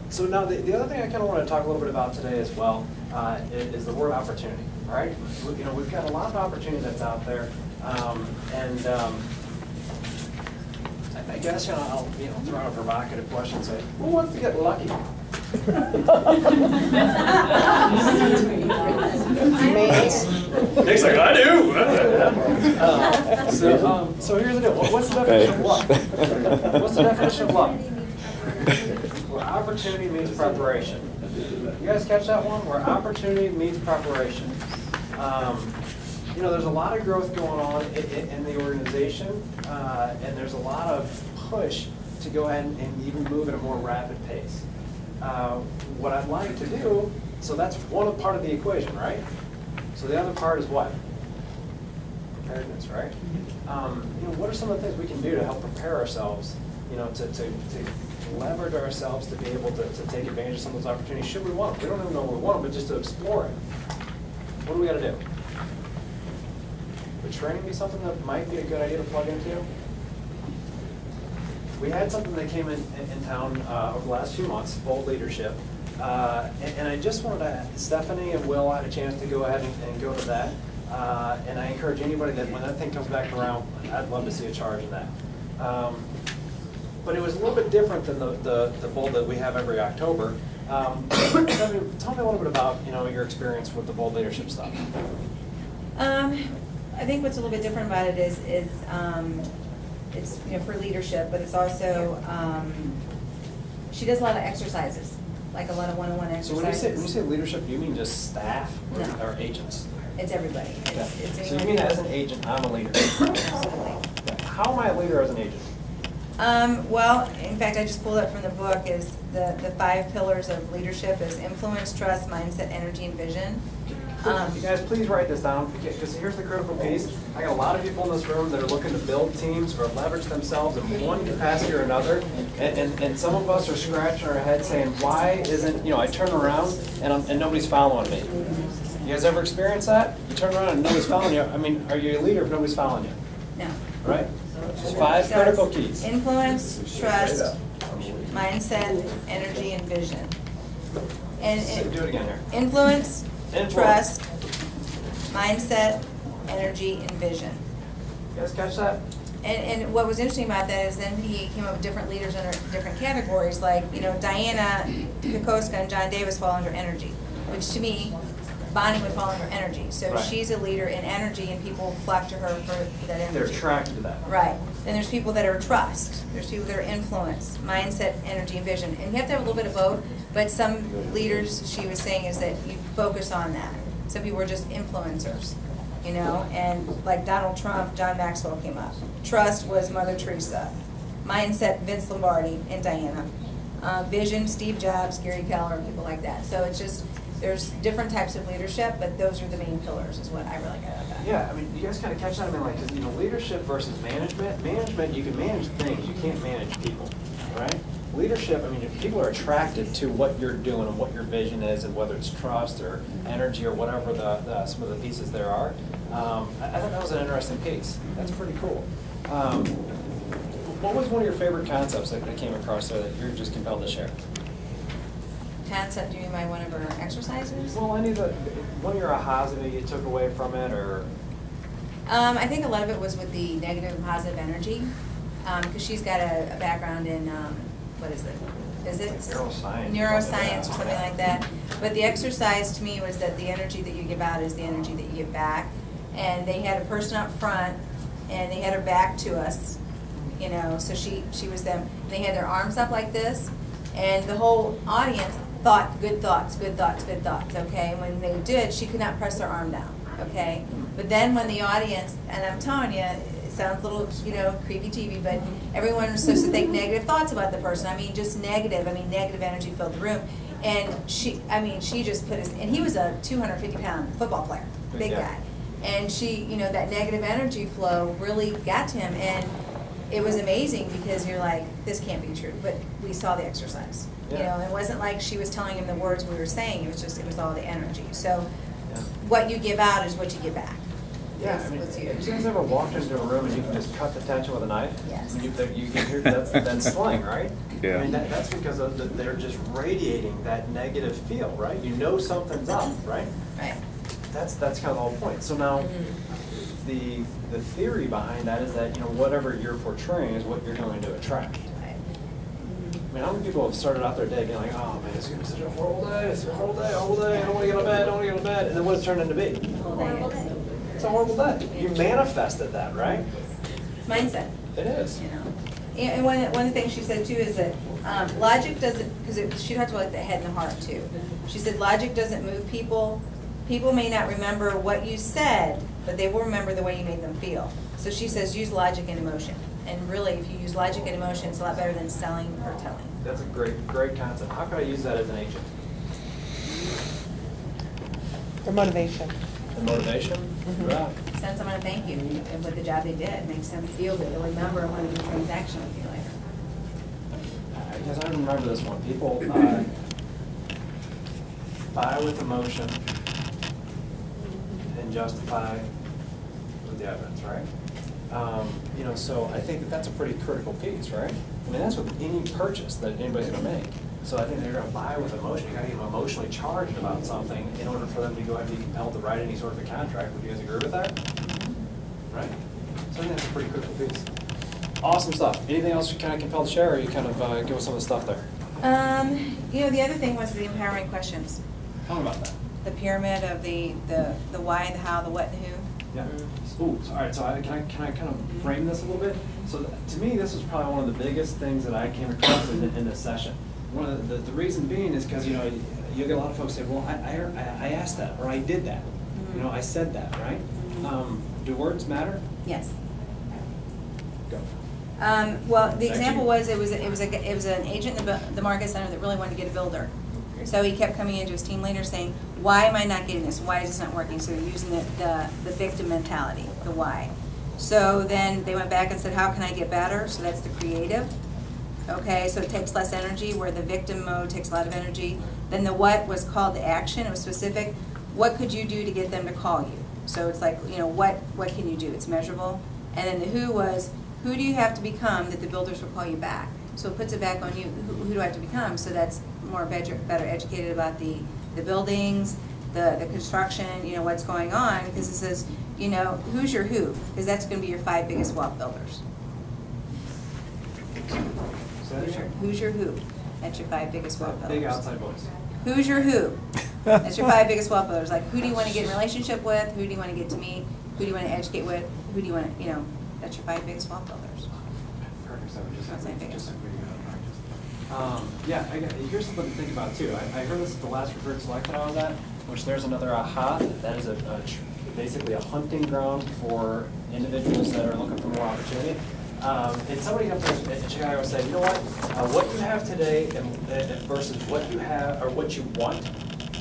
So now the other thing I kind of want to talk a little bit about today as well is the word opportunity. All right, we've got a lot of opportunity that's out there, I guess I'll throw out a provocative question and say, who wants to get lucky? Nick's like, I do. So here's the deal. What's the definition of luck? What's the definition of luck? Where opportunity meets preparation. You guys catch that one? Where opportunity meets preparation. There's a lot of growth going on in the organization, and there's a lot of push to go ahead and even move at a more rapid pace. What I'd like to do, so that's one part of the equation, right? So the other part is what? Preparedness, right? What are some of the things we can do to help prepare ourselves, to leverage ourselves to be able to take advantage of some of those opportunities should we want them? We don't even know what we want them, but just to explore it. What do we got to do? Would training be something that might be a good idea to plug into? We had something that came in town over the last few months, Bold Leadership. And I just wanted to, Stephanie and Will had a chance to go ahead and go to that. And I encourage anybody that when that thing comes back around, I'd love to see a charge in that. But it was a little bit different than the Bold that we have every October. Stephanie, tell me a little bit about your experience with the Bold Leadership stuff. I think what's a little bit different about it is it's for leadership, but it's also she does a lot of exercises, like a lot of one-on-one exercises. So when you say leadership, do you mean just staff or agents? It's everybody. It's so you mean as an agent, I'm a leader? Absolutely. How am I a leader as an agent? Well, in fact, I just pulled up from the book is the 5 pillars of leadership is influence, trust, mindset, energy, and vision. You guys, please write this down, because here's the critical piece. I got a lot of people in this room that are looking to build teams or leverage themselves in one capacity or another, and some of us are scratching our heads saying, why isn't, I turn around and nobody's following me. You guys ever experience that? You turn around and nobody's following you. I mean, are you a leader if nobody's following you? No. Right? Just 5 critical keys. Influence, trust, mindset, energy, and vision. And do it again here. Influence, trust, mindset, energy, and vision. You guys catch that? And what was interesting about that is then he came up with different leaders under different categories, like, Diana Kokoska and John Davis fall under energy, which to me, Bonnie would fall under energy. So right. She's a leader in energy, and people flock to her for that energy. They're attracted to that. Right. Then there's people that are trust. There's people that are influence, mindset, energy, and vision. And you have to have a little bit of both, but some leaders, she was saying, is that you focus on that. Some people are just influencers, and like Donald Trump, John Maxwell came up. Trust was Mother Teresa. Mindset, Vince Lombardi and Diana. Vision, Steve Jobs, Gary Keller, people like that. So it's just, there's different types of leadership, but those are the main pillars is what I really got out of that. Yeah, I mean, you guys kind of catch that? I mean, like, leadership versus management. Management, you can manage things, you can't manage people, right? Leadership, I mean, people are attracted to what you're doing and what your vision is, and whether it's trust or energy or whatever some of the pieces there are. I thought that was an interesting piece. That's pretty cool. What was one of your favorite concepts that came across there that you're just compelled to share? Concept, do you mean by one of her exercises? Well, any of the, one of your ahas that you took away from it, or? I think a lot of it was with the negative and positive energy, because she's got a background in, what is it, physics? Neuroscience or something like that. But the exercise to me was that the energy that you give out is the energy that you give back. And they had a person up front, and they had her back to us, so she was them. They had their arms up like this, and the whole audience thought good thoughts, good thoughts, good thoughts, okay? When they did, she could not press her arm down, okay? But then when the audience, and I'm telling you, it sounds a little, creepy TV, but everyone was supposed to think negative thoughts about the person. I mean, just negative. I mean, negative energy filled the room. And she just put and he was a 250-pound football player, big guy. And she, that negative energy flow really got to him. And it was amazing because you're like, this can't be true. But we saw the exercise. Yeah. It wasn't like she was telling him the words we were saying. It was all the energy. So what you give out is what you give back. Yeah, I mean, have you guys ever walked into a room and you can just cut the tension with a knife? Yes. You can hear that's slang, right? Yeah. I mean, that's because they're just radiating that negative feel, right? You know something's up, right? Right. That's kind of the whole point. So now, the theory behind that is that, you know, whatever you're portraying is what you're going to attract. Right. I mean, how many people have started out their day being like, oh man, it's going to be such a horrible day, it's a horrible day, horrible day, I don't want to get out of bed, I don't want to get out of bed. And then what does it turn into be? Horrible day. It's a horrible day. You manifested that, right? Mindset. It is. You know, and one of the things she said too is that logic doesn't, because she talked about like the head and the heart too. She said logic doesn't move people. People may not remember what you said, but they will remember the way you made them feel. So she says use logic and emotion. And really, if you use logic and emotion, it's a lot better than selling or telling. That's a great concept. How can I use that as an agent? For motivation. The motivation? Yeah. Send someone a thank you with the job they did. It makes them feel good. They'll remember and want to do a transaction with you later. I guess I remember this one. People buy with emotion and justify with the evidence, right? You know, so I think that that's a pretty critical piece, right? I mean, that's with any purchase that anybody's going to make. So I think they're going to buy with emotion. You got to get them emotionally charged about something in order for them to go ahead and be compelled to write any sort of a contract. Would you guys agree with that? Right? So I think that's a pretty critical piece. Awesome stuff. Anything else you kind of compelled to share, or you kind of give us some of the stuff there? You know, the other thing was the empowering questions. Tell me about that. The pyramid of the why, the how, the what, and the who. Yeah. Ooh, all right, so can I kind of frame this a little bit? So to me, this was probably one of the biggest things that I came across in this session. One of the reason being is because, you know, you get a lot of folks say, well, I asked that, or I did that. You know, I said that, right? Do words matter? Yes. Go. Well, the example was it was an agent in the market center that really wanted to get a builder. So he kept coming into his team leader saying, why am I not getting this? Why is this not working? So using the victim mentality, the why. So then they went back and said, how can I get better? So that's the creative. Okay, so it takes less energy, where the victim mode takes a lot of energy. Then the what was called the action. It was specific. What could you do to get them to call you? So it's like, you know, what can you do? It's measurable. And then the who was, who do you have to become that the builders will call you back? So it puts it back on you. Who do I have to become? So that's more better educated about the buildings, the construction, you know, what's going on. Because it says, you know, who's your who? Because that's going to be your 5 biggest wealth builders. Who's your who? That's your 5 biggest wealth builders. Big outside voice. Who's your who? That's your 5 biggest wealth builders. Like, who do you want to get in a relationship with? Who do you want to get to meet? Who do you want to educate with? Who do you want to, you know, that's your 5 biggest wealth builders. Perfect. So That's my biggest. Yeah, here's something to think about too. I heard this at the last recruit select that I was at, which there's another aha. That is basically a hunting ground for individuals that are looking for more opportunity. And somebody up there in Chicago said, you know what you have today versus what you have, or what you want.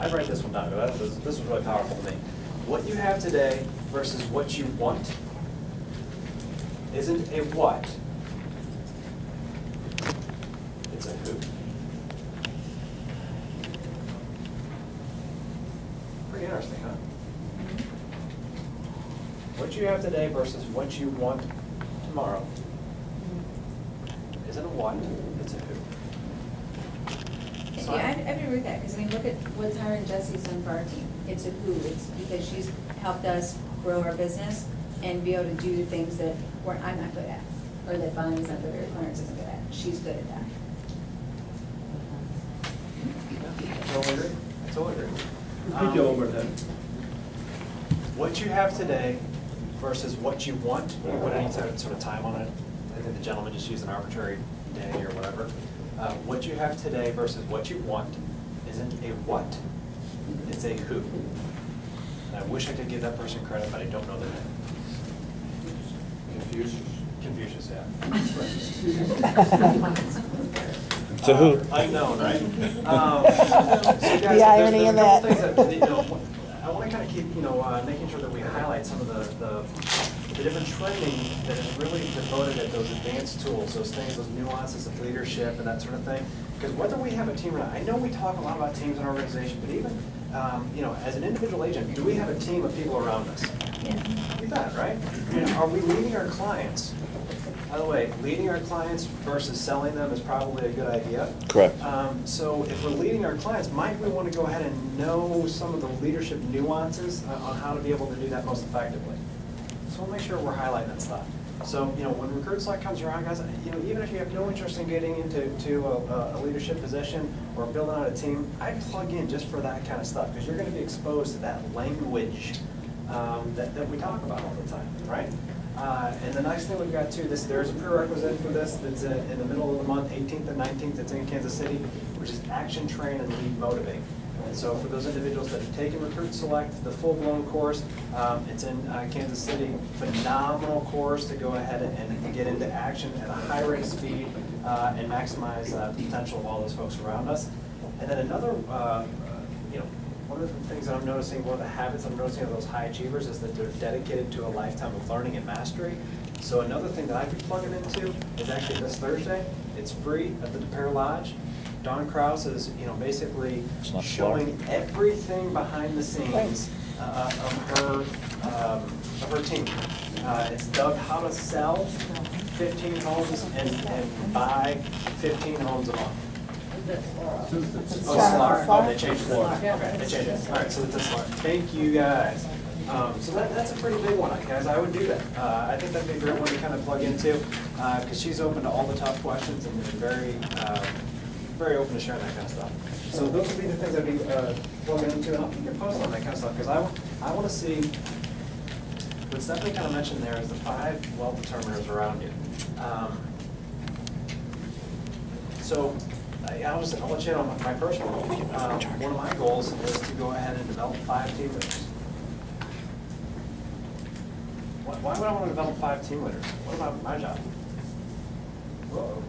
I'd write this one down, but this was really powerful to me. What you have today versus what you want isn't a what, it's a who. Pretty interesting, huh? What you have today versus what you want tomorrow isn't a what, it's a who. So Yeah, I agree with that, because I mean, look at what Tyra and Jesse's done for our team. It's a who. It's because she's helped us grow our business and be able to do the things that I'm not good at, or that Bonnie's not good at, or Clarence isn't good at. She's good at that. I totally agree. I totally agree. Repeat it one more time. What you have today versus what you want, you put any sort of time on it. I think the gentleman just used an arbitrary day or whatever. What you have today versus what you want isn't a what, it's a who. And I wish I could give that person credit, but I don't know their name. Confucius, yeah. It's a who. Unknown, right? So guys, The irony there's of a couple that. things that, you know, I want to kind of keep, you know, making sure that we highlight some of the different training that is really devoted at those advanced tools, those things, those nuances of leadership and that sort of thing. Because whether we have a team or not, I know we talk a lot about teams and organization, but even, you know, as an individual agent, do we have a team of people around us? Yes. You bet, right? You know, are we leading our clients By the way, leading our clients versus selling them is probably a good idea. Correct. So if we're leading our clients, might we want to go ahead and know some of the leadership nuances on how to be able to do that most effectively? So we'll make sure we're highlighting that stuff. So, when Recruit Select comes around, guys, even if you have no interest in getting into a leadership position or building out a team, I'd plug in just for that kind of stuff, because you're going to be exposed to that language that we talk about all the time, right? And the next thing we've got too, there's a prerequisite for this that's in the middle of the month, 18th and 19th, it's in Kansas City, which is Action, Train, and Lead Motivate. And so for those individuals that have taken Recruit Select, the full-blown course, it's in Kansas City, phenomenal course to go ahead and get into action at a high rate of speed and maximize the potential of all those folks around us. And then another, one of the things that I'm noticing, one of the habits I'm noticing of those high achievers is that they're dedicated to a lifetime of learning and mastery. So another thing that I could plug them into is actually this Thursday. It's free at the DePere Lodge. Dawn Krause is, basically showing everything behind the scenes of her team. It's dubbed How to Sell 15 Homes and Buy 15 Homes a Month. Oh, they changed it. Okay, they changed it. All right, so it's a SLAR. Thank you, guys. So that's a pretty big one, guys. I would do that. I think that'd be a great one to kind of plug into, because she's open to all the tough questions and very open to sharing that kind of stuff. So those would be the things I'd be plugging into, and I'll keep you posted on that kind of stuff, because I want to see what Stephanie kind of mentioned there is the 5 wealth determiners around you. So I'll let you know my personal goal. One of my goals is to go ahead and develop 5 team leaders. Why would I want to develop 5 team leaders? What about my job? Whoa.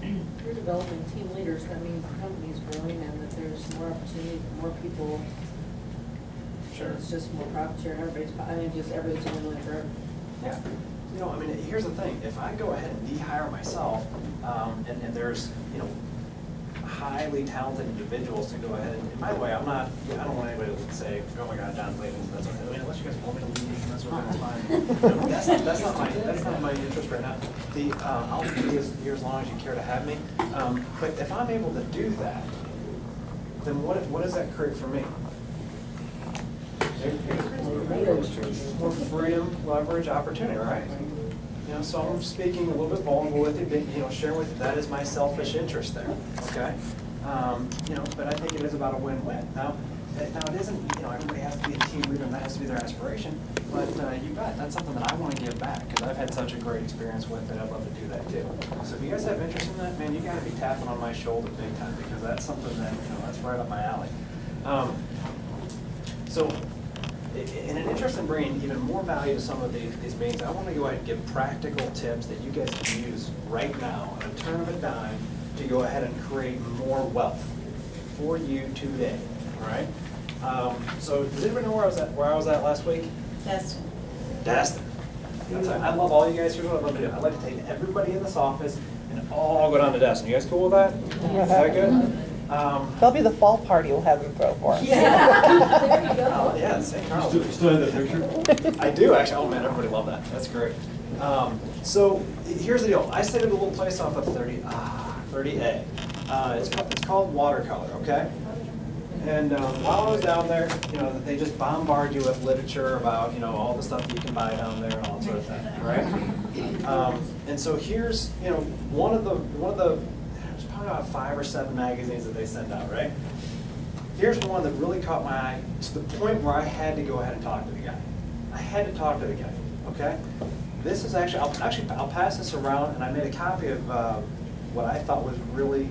If you're developing team leaders, that means the company's growing and that there's more opportunity for more people. Sure. It's just more profit share. Everybody's only for everything. Yeah. Here's the thing. If I go ahead and de-hire myself, and there's, highly talented individuals to go ahead and by the way, I don't want anybody to say, oh my God, John's leaving. That's okay. Unless you guys want me to leave, that's fine. That's not my interest right now. I'll be here as long as you care to have me. But if I'm able to do that, then what does that create for me? More freedom, leverage, opportunity, right? So I'm speaking a little bit vulnerable with you, but, sharing with you, that is my selfish interest there, okay? But I think it is about a win-win. Now it isn't, everybody has to be a team leader and that has to be their aspiration, but you bet, that's something that I want to give back because I've had such a great experience with it. I'd love to do that too. So if you guys have interest in that, man, you got to be tapping on my shoulder big time because that's something that, that's right up my alley. So in an interest in bringing even more value to some of these meetings, I want to go ahead and give practical tips that you guys can use right now at a turn of a dime to go ahead and create more wealth for you today, all right? So does anybody know where I was at last week? Destin. I love all you guys. Here's what I'd love to do. I'd like to take everybody in this office and all go down to Destin. You guys cool with that? Is that good? That'll be the fall party we'll have them throw for us. Yeah, there you go. Oh, yeah, St. Carl's. Still have that picture? I do, actually. Oh, man, everybody loved that. That's great. So here's the deal. I stayed at a little place off of 30A. It's called Watercolor, okay? And while I was down there, they just bombard you with literature about, all the stuff that you can buy down there and all that sort of thing, right? And so here's, one of the there's probably about 5 or 7 magazines that they send out, right? Here's one that really caught my eye to the point where I had to go ahead and talk to the guy. I had to talk to the guy, okay? This is actually, I'll pass this around, and I made a copy of what I thought was really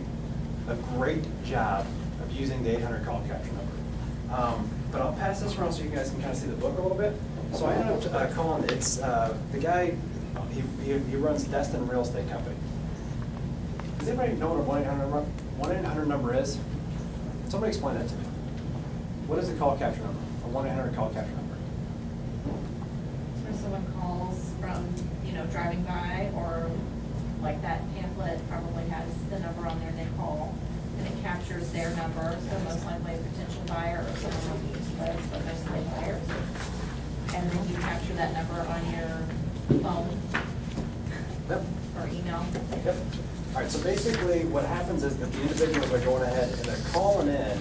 a great job of using the 800 call capture number. But I'll pass this around so you guys can kind of see the book a little bit. So I ended up calling, it's the guy, he runs Destin Real Estate Company. Does anybody know what a 1-800 number is? Somebody explain that to me. What is the call capture number? A 1-800 call capture number? When someone calls from, driving by, or like that pamphlet probably has the number on there and they call, and it captures their number, so most likely a potential buyer or someone looking to live, but mostly buyers. And then you capture that number on your phone Yep. or email. Yep. All right, so basically what happens is that the individuals are going ahead and they're calling in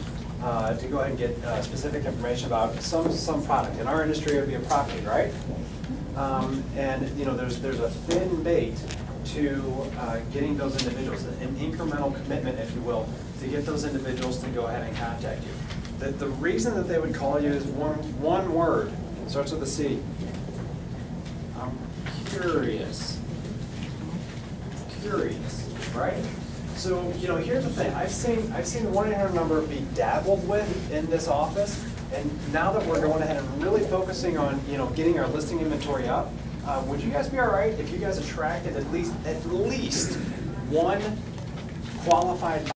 to go ahead and get specific information about some product. In our industry, it would be a property, right? And you know, there's a thin bait to getting those individuals, an incremental commitment, if you will, to get those individuals to go ahead and contact you. The reason that they would call you is one word, it starts with a C. I'm curious. Curious, right? So, you know, here's the thing. I've seen the 1-800 number be dabbled with in this office, and now that we're going ahead and really focusing on, you know, getting our listing inventory up, would you guys be all right if you guys attracted at least one qualified